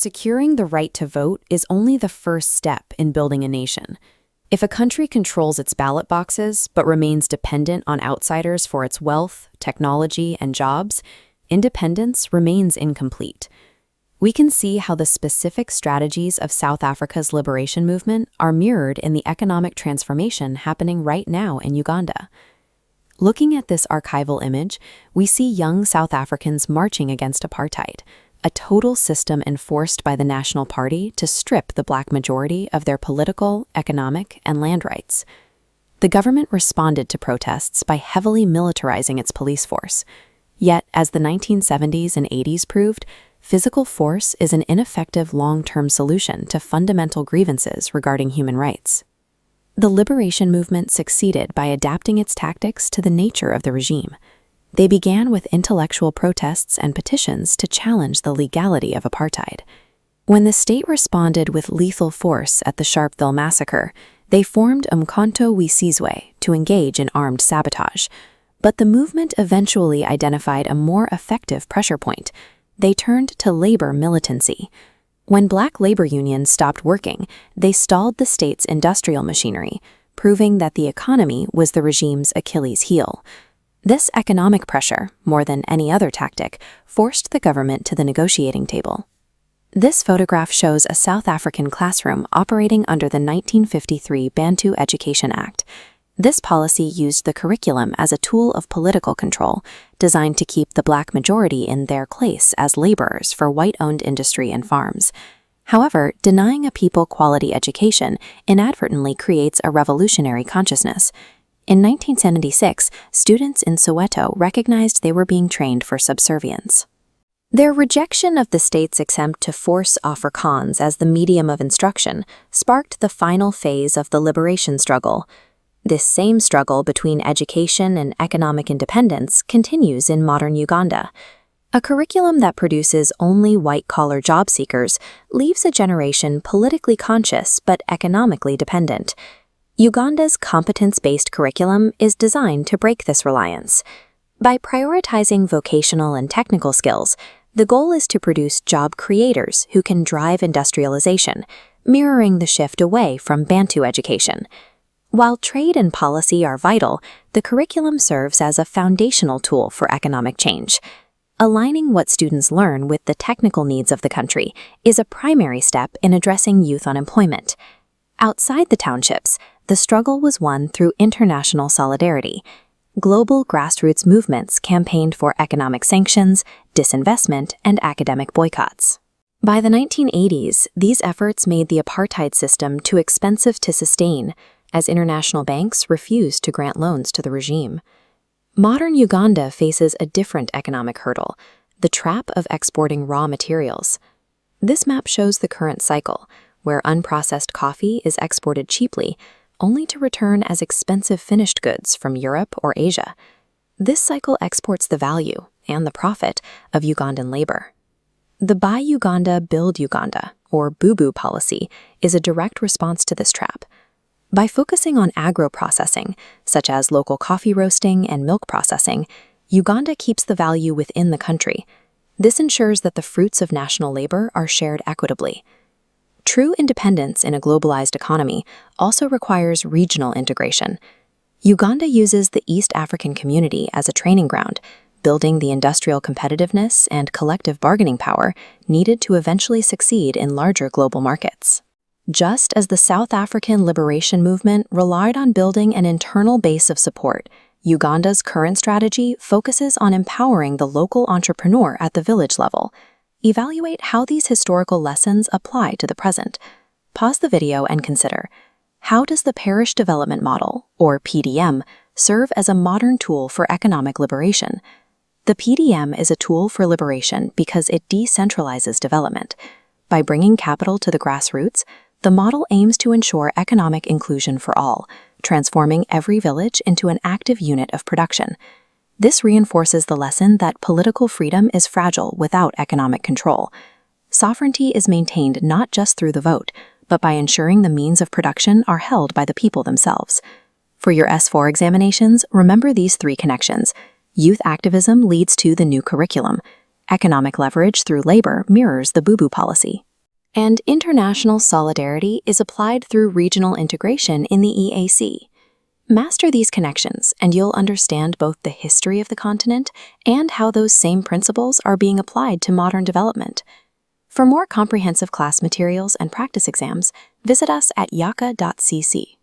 Securing the right to vote is only the first step in building a nation. If a country controls its ballot boxes but remains dependent on outsiders for its wealth, technology, and jobs, independence remains incomplete. We can see how the specific strategies of South Africa's liberation movement are mirrored in the economic transformation happening right now in Uganda. Looking at this archival image, we see young South Africans marching against apartheid, a total system enforced by the National Party to strip the black majority of their political, economic, and land rights. The government responded to protests by heavily militarizing its police force. Yet, as the 1970s and 80s proved, physical force is an ineffective long-term solution to fundamental grievances regarding human rights. The liberation movement succeeded by adapting its tactics to the nature of the regime. They began with intellectual protests and petitions to challenge the legality of apartheid. When the state responded with lethal force at the Sharpeville massacre, they formed Umkhonto we Sizwe to engage in armed sabotage. But the movement eventually identified a more effective pressure point. They turned to labor militancy. When black labor unions stopped working, they stalled the state's industrial machinery, proving that the economy was the regime's Achilles heel. This economic pressure, more than any other tactic, forced the government to the negotiating table. This photograph shows a South African classroom operating under the 1953 Bantu Education Act. This policy used the curriculum as a tool of political control, designed to keep the black majority in their place as laborers for white-owned industry and farms. However, denying a people quality education inadvertently creates a revolutionary consciousness. In 1976, students in Soweto recognized they were being trained for subservience. Their rejection of the state's attempt to force Afrikaans as the medium of instruction sparked the final phase of the liberation struggle. This same struggle between education and economic independence continues in modern Uganda. A curriculum that produces only white-collar job seekers leaves a generation politically conscious but economically dependent. Uganda's competence-based curriculum is designed to break this reliance. By prioritizing vocational and technical skills, the goal is to produce job creators who can drive industrialization, mirroring the shift away from Bantu education. While trade and policy are vital, the curriculum serves as a foundational tool for economic change. Aligning what students learn with the technical needs of the country is a primary step in addressing youth unemployment. Outside the townships, the struggle was won through international solidarity. Global grassroots movements campaigned for economic sanctions, disinvestment, and academic boycotts. By the 1980s, these efforts made the apartheid system too expensive to sustain, as international banks refused to grant loans to the regime. Modern Uganda faces a different economic hurdle, the trap of exporting raw materials. This map shows the current cycle, where unprocessed coffee is exported cheaply, only to return as expensive finished goods from Europe or Asia. This cycle exports the value and the profit of Ugandan labor. The Buy Uganda, Build Uganda, or BUBU policy, is a direct response to this trap. By focusing on agro-processing, such as local coffee roasting and milk processing, Uganda keeps the value within the country. This ensures that the fruits of national labor are shared equitably. True independence in a globalized economy also requires regional integration. Uganda uses the East African community as a training ground, building the industrial competitiveness and collective bargaining power needed to eventually succeed in larger global markets. Just as the South African liberation movement relied on building an internal base of support, Uganda's current strategy focuses on empowering the local entrepreneur at the village level. Evaluate how these historical lessons apply to the present. Pause the video and consider, how does the Parish Development Model, or PDM, serve as a modern tool for economic liberation? The PDM is a tool for liberation because it decentralizes development. By bringing capital to the grassroots, the model aims to ensure economic inclusion for all, transforming every village into an active unit of production. This reinforces the lesson that political freedom is fragile without economic control. Sovereignty is maintained not just through the vote, but by ensuring the means of production are held by the people themselves. For your S4 examinations, remember these three connections. Youth activism leads to the new curriculum. Economic leverage through labor mirrors the BUBU policy. And international solidarity is applied through regional integration in the EAC. Master these connections, and you'll understand both the history of the continent and how those same principles are being applied to modern development. For more comprehensive class materials and practice exams, visit us at yaka.cc.